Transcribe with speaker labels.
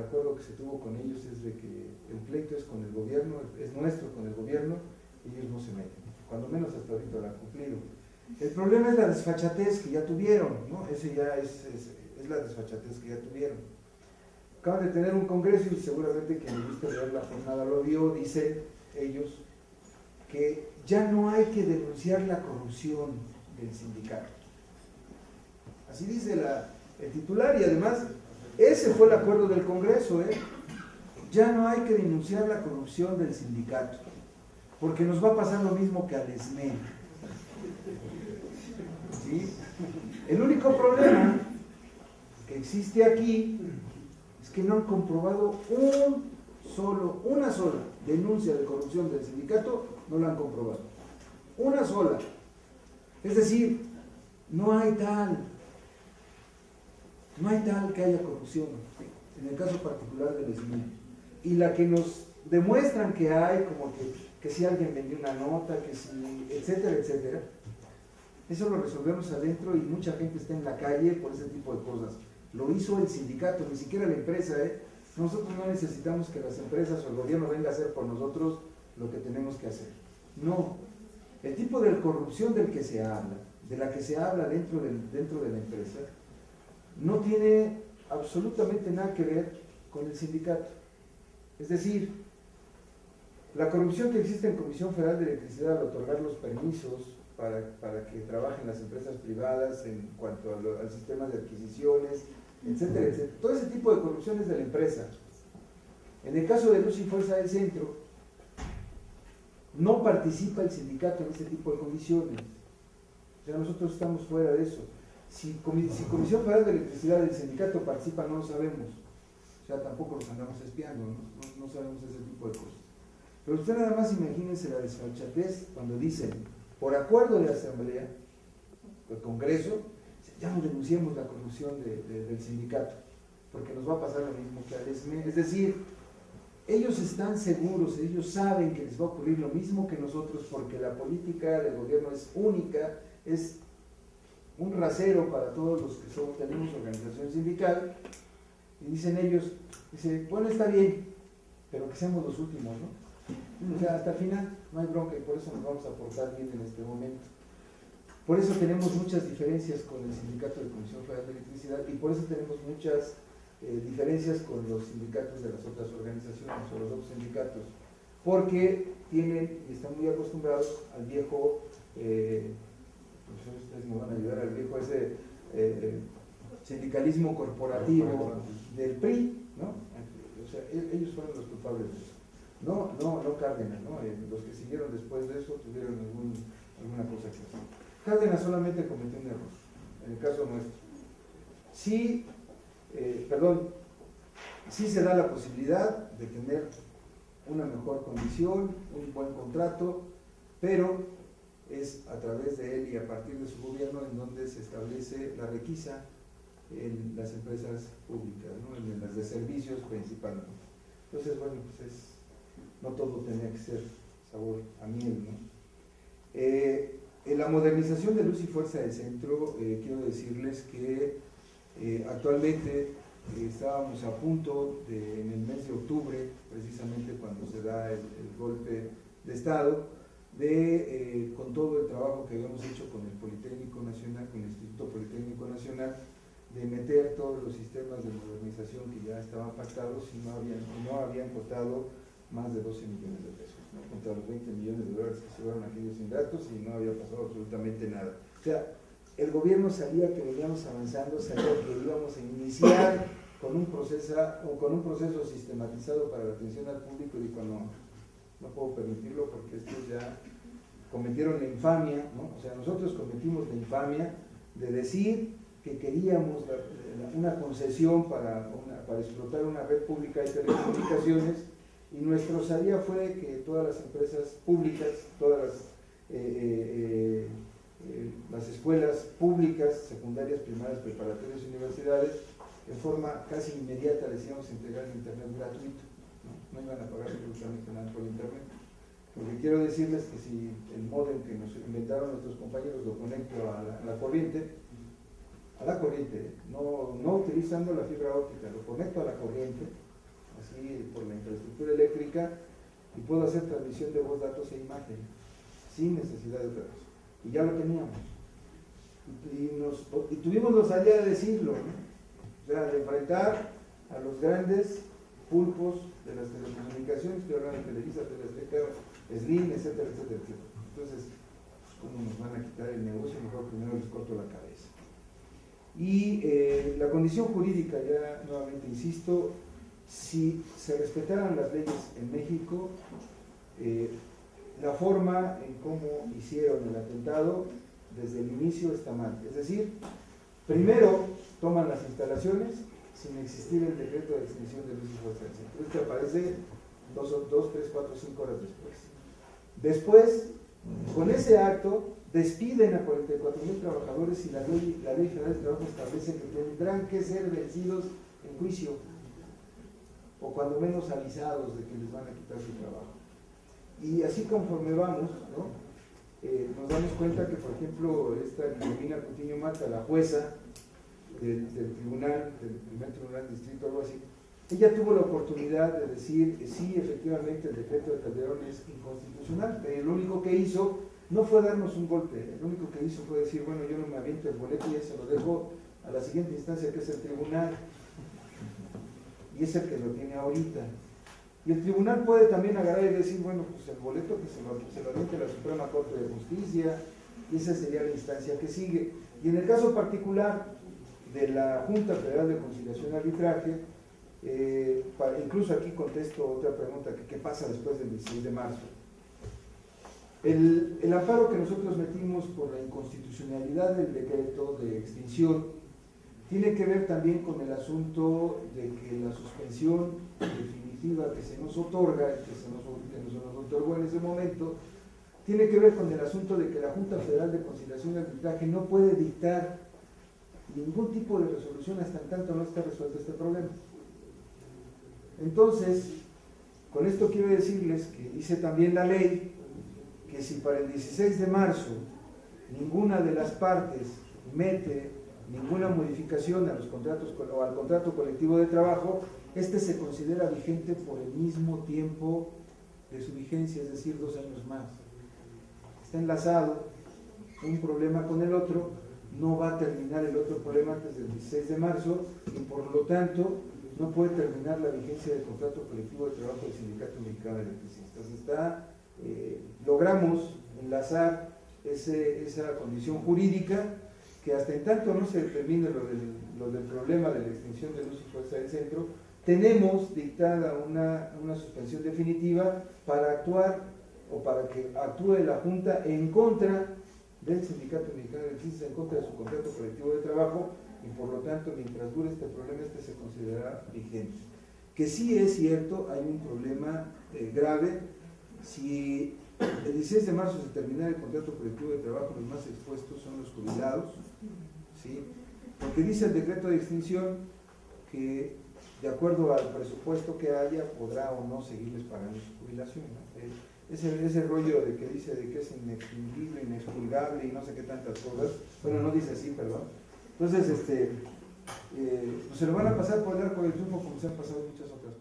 Speaker 1: acuerdo que se tuvo con ellos es de que el pleito es con el gobierno, es nuestro con el gobierno, y ellos no se meten, cuando menos hasta ahorita lo han cumplido. El problema es la desfachatez que ya tuvieron, ¿no? Ese ya es la desfachatez que ya tuvieron. Acaban de tener un congreso y seguramente quien viste leer la jornada lo vio, dicen ellos que ya no hay que denunciar la corrupción del sindicato. Así dice el titular, y además ese fue el acuerdo del Congreso, ¿eh? Ya no hay que denunciar la corrupción del sindicato, porque nos va a pasar lo mismo que al ESME. ¿Sí? El único problema que existe aquí es que no han comprobado una sola denuncia de corrupción del sindicato, no la han comprobado. Una sola. Es decir, no hay tal que haya corrupción, en el caso particular del ESME. Y la que nos demuestran que hay, como que si alguien vendió una nota, que si, etcétera, etcétera, eso lo resolvemos adentro y mucha gente está en la calle por ese tipo de cosas. Lo hizo el sindicato, ni siquiera la empresa, ¿eh? Nosotros no necesitamos que las empresas o el gobierno venga a hacer por nosotros lo que tenemos que hacer. No. El tipo de corrupción del que se habla, de la que se habla dentro de la empresa, no tiene absolutamente nada que ver con el sindicato. Es decir, la corrupción que existe en Comisión Federal de Electricidad al otorgar los permisos para que trabajen las empresas privadas en cuanto al sistema de adquisiciones, etcétera, etcétera. Todo ese tipo de corrupción es de la empresa. En el caso de Luz y Fuerza del Centro, no participa el sindicato en ese tipo de condiciones. O sea, nosotros estamos fuera de eso. Si Comisión Federal de Electricidad y el sindicato participan, no lo sabemos. O sea, tampoco los andamos espiando, no sabemos ese tipo de cosas. Pero usted nada más imagínense la desfachatez cuando dicen, por acuerdo de asamblea, del Congreso, ya no denunciemos la corrupción del sindicato, porque nos va a pasar lo mismo que al ESME. Es decir, ellos están seguros, ellos saben que les va a ocurrir lo mismo que nosotros, porque la política del gobierno es única, es un rasero para todos los que tenemos organización sindical, y dicen ellos, bueno, está bien, pero que seamos los últimos, ¿no? O sea, hasta el final no hay bronca y por eso nos vamos a portar bien en este momento. Por eso tenemos muchas diferencias con el sindicato de Comisión Federal de Electricidad y por eso tenemos muchas diferencias con los sindicatos de las otras organizaciones o los otros sindicatos, porque tienen y están muy acostumbrados al viejo, ustedes me van a ayudar, al viejo ese sindicalismo corporativo del PRI, ¿no? O sea, ellos fueron los culpables de eso. No Cárdenas, ¿no? Los que siguieron después de eso tuvieron alguna cosa que hacer. Cárdenas solamente cometió un error, en el caso nuestro. Sí se da la posibilidad de tener una mejor condición, un buen contrato, pero es a través de él y a partir de su gobierno en donde se establece la requisa en las empresas públicas, ¿no? En las de servicios principalmente. Entonces, bueno, pues no todo tenía que ser sabor a miel, ¿no? En la modernización de Luz y Fuerza del Centro, quiero decirles que actualmente estábamos a punto en el mes de octubre, precisamente cuando se da el golpe de Estado, con todo el trabajo que habíamos hecho con el Politécnico Nacional, con el Instituto Politécnico Nacional, de meter todos los sistemas de modernización que ya estaban pactados y no habían costado más de 12 millones de pesos, ¿no? Contra los 20 millones de dólares que se llevaron aquellos ingratos y no había pasado absolutamente nada. O sea, el gobierno sabía que veníamos avanzando, sabía que íbamos a iniciar con un proceso sistematizado para la atención al público y dijo, no puedo permitirlo porque estos ya cometieron la infamia, ¿no? O sea, nosotros cometimos la infamia de decir que queríamos una concesión para explotar una red pública de telecomunicaciones y nuestro salida fue que todas las empresas públicas, todas las escuelas públicas, secundarias, primarias, preparatorias y universidades, en forma casi inmediata les íbamos a entregar el internet gratuito, no iban a pagar absolutamente nada por internet. Porque quiero decirles que si el módem que nos inventaron nuestros compañeros lo conecto a la corriente, no utilizando la fibra óptica, lo conecto a la corriente, así por la infraestructura eléctrica, y puedo hacer transmisión de voz, datos e imagen, sin necesidad de otra cosa. Y ya lo teníamos. Y tuvimos la osadía de decirlo, ¿no? O sea, de enfrentar a los grandes pulpos de las telecomunicaciones, que hablan de Televisa, Teleazteca, Slim, etcétera, etcétera, etcétera. Entonces, pues, ¿cómo nos van a quitar el negocio? Mejor primero les corto la cabeza. Y la condición jurídica, ya nuevamente insisto, si se respetaran las leyes en México, la forma en cómo hicieron el atentado desde el inicio está mal. Es decir, primero toman las instalaciones sin existir el decreto de extinción de luz y fuerza del centro. Esto aparece 2, 3, 4, 5 horas después. Después, con ese acto, despiden a 44,000 trabajadores y la Ley Federal de Trabajo establece que tendrán que ser vencidos en juicio, o cuando menos avisados de que les van a quitar su trabajo. Y así conforme vamos, ¿no? Nos damos cuenta que, por ejemplo, esta Guillermina Coutinho Mata, la jueza del tribunal, del primer tribunal distrito, algo así, ella tuvo la oportunidad de decir, sí, efectivamente el decreto de Calderón es inconstitucional, pero lo único que hizo no fue darnos un golpe, lo único que hizo fue decir, bueno, yo no me aviento el boleto y se lo dejo a la siguiente instancia, que es el tribunal, y es el que lo tiene ahorita. Y el tribunal puede también agarrar y decir, bueno, pues el boleto que se lo aviente a la Suprema Corte de Justicia, y esa sería la instancia que sigue. Y en el caso particular de la Junta Federal de Conciliación y Arbitraje, incluso aquí contesto otra pregunta, que qué pasa después del 16 de marzo. El amparo que nosotros metimos por la inconstitucionalidad del decreto de extinción tiene que ver también con el asunto de que la suspensión definitiva que se nos otorga, que se nos otorgó en ese momento, tiene que ver con el asunto de que la Junta Federal de Conciliación y Arbitraje no puede dictar ningún tipo de resolución hasta en tanto no esté resuelto este problema. Entonces, con esto quiero decirles que dice también la ley que si para el 16 de marzo ninguna de las partes mete ninguna modificación a los contratos o al contrato colectivo de trabajo, este se considera vigente por el mismo tiempo de su vigencia, es decir, 2 años más. Está enlazado un problema con el otro, no va a terminar el otro problema antes del 16 de marzo y por lo tanto no puede terminar la vigencia del contrato colectivo de trabajo del Sindicato Mexicano de Electricistas. Logramos enlazar esa condición jurídica que hasta en tanto no se determine lo del problema de la extinción de luz y fuerza del centro, tenemos dictada una suspensión definitiva para actuar o para que actúe la Junta en contra del Sindicato Mexicano de Electricistas, en contra de su contrato colectivo de trabajo, y por lo tanto, mientras dure este problema, se considerará vigente. Que sí es cierto, hay un problema grave. Si el 16 de marzo se termina el contrato colectivo de trabajo, los más expuestos son los jubilados, ¿sí? Porque dice el decreto de extinción que, de acuerdo al presupuesto que haya, podrá o no seguirles pagando su jubilación, ¿no? Ese rollo de que dice de que es inextinguible, inexpurgable y no sé qué tantas cosas, bueno, no dice así, perdón. Entonces, pues se lo van a pasar por el arco del triunfo como se han pasado muchas otras cosas.